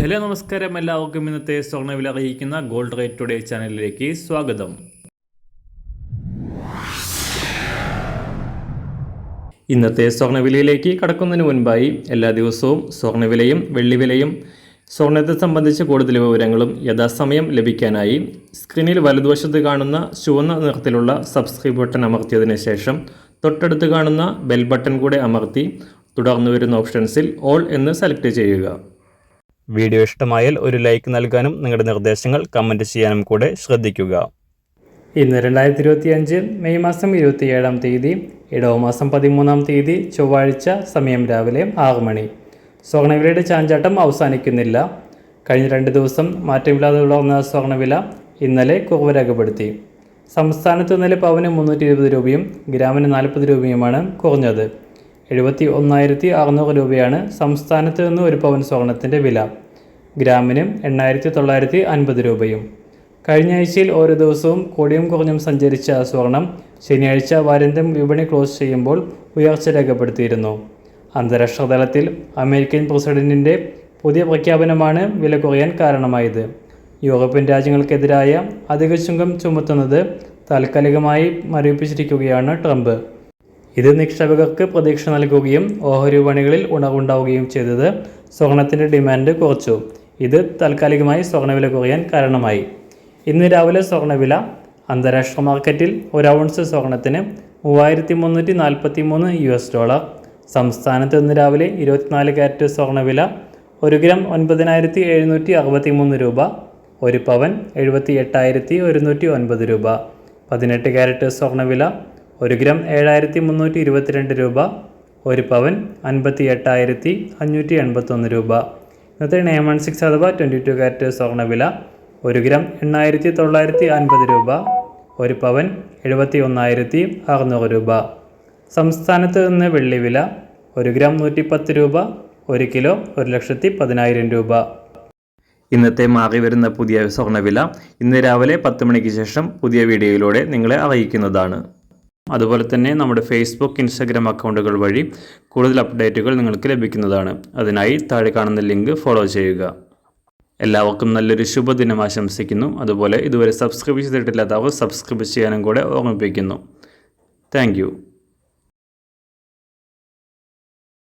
Hello നമസ്കാരം, എല്ലാവർക്കും ഇന്നത്തെ സ്വർണ്ണവില അറിയിക്കുന്ന ഗോൾഡ് റേറ്റ് ടുഡേ ചാനലിലേക്ക് സ്വാഗതം. ഇന്നത്തെ സ്വർണ്ണവിലയിലേക്ക് കടക്കുന്നതിന് മുൻപായി എല്ലാ ദിവസവും സ്വർണ്ണവിലയും വെള്ളിവിലയും സ്വർണ്ണത്തെ സംബന്ധിച്ച് കൂടുതൽ വിവരങ്ങളും യഥാസമയം ലഭിക്കാനായി സ്ക്രീനിൽ വലതുവശത്ത് കാണുന്ന ചുവന്ന നിറത്തിലുള്ള സബ്സ്ക്രൈബ് ബട്ടൺ അമർത്തിയതിനു ശേഷം തൊട്ടടുത്ത് കാണുന്ന ബെൽ ബട്ടൺ കൂടെ അമർത്തി തുടർന്ന് വരുന്ന ഓപ്ഷൻസിൽ ഓൾ എന്ന് സെലക്ട് ചെയ്യുക. വീഡിയോ ഇഷ്ടമായാൽ ഒരു ലൈക്ക് നൽകാനും നിങ്ങളുടെ നിർദ്ദേശങ്ങൾ കമൻറ്റ് ചെയ്യാനും കൂടെ ശ്രദ്ധിക്കുക. ഇന്ന് 2025 മെയ് മാസം 27-ാം തീയതി ഇടവമാസം 13-ാം തീയതി ചൊവ്വാഴ്ച, സമയം രാവിലെ 6 മണി. സ്വർണ്ണവിലയുടെ ചാഞ്ചാട്ടം അവസാനിക്കുന്നില്ല. കഴിഞ്ഞ 2 ദിവസം മാറ്റമില്ലാതെ വളർന്ന സ്വർണ്ണവില ഇന്നലെ കുറവ് രേഖപ്പെടുത്തി. സംസ്ഥാനത്ത് ഇന്നലെ പവന് 320 രൂപയും ഗ്രാമിന് 40 രൂപയുമാണ് കുറഞ്ഞത്. 71,600 രൂപയാണ് സംസ്ഥാനത്ത് നിന്ന് ഒരു പവൻ സ്വർണത്തിൻ്റെ വില. ഗ്രാമിന് 8,950 രൂപയും. കഴിഞ്ഞ ആഴ്ചയിൽ ഓരോ ദിവസവും കൂടിയും കുറഞ്ഞും സഞ്ചരിച്ച സ്വർണം ശനിയാഴ്ച വാരാന്ത്യം വിപണി ക്ലോസ് ചെയ്യുമ്പോൾ ഉയർച്ച രേഖപ്പെടുത്തിയിരുന്നു. അന്താരാഷ്ട്ര തലത്തിൽ അമേരിക്കൻ പ്രസിഡന്റിൻ്റെ പുതിയ പ്രഖ്യാപനമാണ് വില കുറയാൻ കാരണമായത്. യൂറോപ്യൻ രാജ്യങ്ങൾക്കെതിരായ അധിക ചുങ്കം ചുമത്തുന്നത് താൽക്കാലികമായി മരവിപ്പിച്ചിരിക്കുകയാണ് ട്രംപ്. ഇത് നിക്ഷേപകർക്ക് പ്രതീക്ഷ നൽകുകയും ഓഹരി വിപണികളിൽ ഉണർവുണ്ടാവുകയും ചെയ്തത് സ്വർണത്തിൻ്റെ ഡിമാൻഡ് കുറച്ചു. ഇത് താൽക്കാലികമായി സ്വർണ്ണവില കുറയാൻ കാരണമായി. ഇന്ന് രാവിലെ സ്വർണ്ണവില അന്താരാഷ്ട്ര മാർക്കറ്റിൽ ഒരു ഔൺസ് സ്വർണത്തിന് $3,343. സംസ്ഥാനത്ത് ഇന്ന് രാവിലെ 24 കാരറ്റ് സ്വർണ്ണവില 1 ഗ്രാം 9,763 രൂപ, 1 പവൻ 78,109 രൂപ. 18 കാരറ്റ് സ്വർണ്ണവില 1 ഗ്രാം 7,322 രൂപ, 1 പവൻ 58,581 രൂപ. ഇന്നത്തെ 916 അഥവാ 22 കാരറ്റ് സ്വർണ്ണവില 1 ഗ്രാം 8,950 രൂപ, 1 പവൻ 71,600 രൂപ. സംസ്ഥാനത്ത് നിന്ന് വെള്ളിവില 1 ഗ്രാം 110 രൂപ, 1 കിലോ 1,10,000 രൂപ. ഇന്നത്തെ മാറി വരുന്ന പുതിയ സ്വർണ്ണവില ഇന്ന് രാവിലെ 10 മണിക്ക് ശേഷം പുതിയ വീഡിയോയിലൂടെ നിങ്ങളെ അറിയിക്കുന്നതാണ്. അതുപോലെ തന്നെ നമ്മുടെ ഫേസ്ബുക്ക്, ഇൻസ്റ്റാഗ്രാം അക്കൗണ്ടുകൾ വഴി കൂടുതൽ അപ്ഡേറ്റുകൾ നിങ്ങൾക്ക് ലഭിക്കുന്നതാണ്. അതിനായി താഴെ കാണുന്ന ലിങ്ക് ഫോളോ ചെയ്യുക. എല്ലാവർക്കും നല്ലൊരു ശുഭദിനം ആശംസിക്കുന്നു. അതുപോലെ ഇതുവരെ സബ്സ്ക്രൈബ് ചെയ്തിട്ടില്ലാത്തവർ സബ്സ്ക്രൈബ് ചെയ്യാനും കൂടെ ഓർമ്മിപ്പിക്കുന്നു. താങ്ക്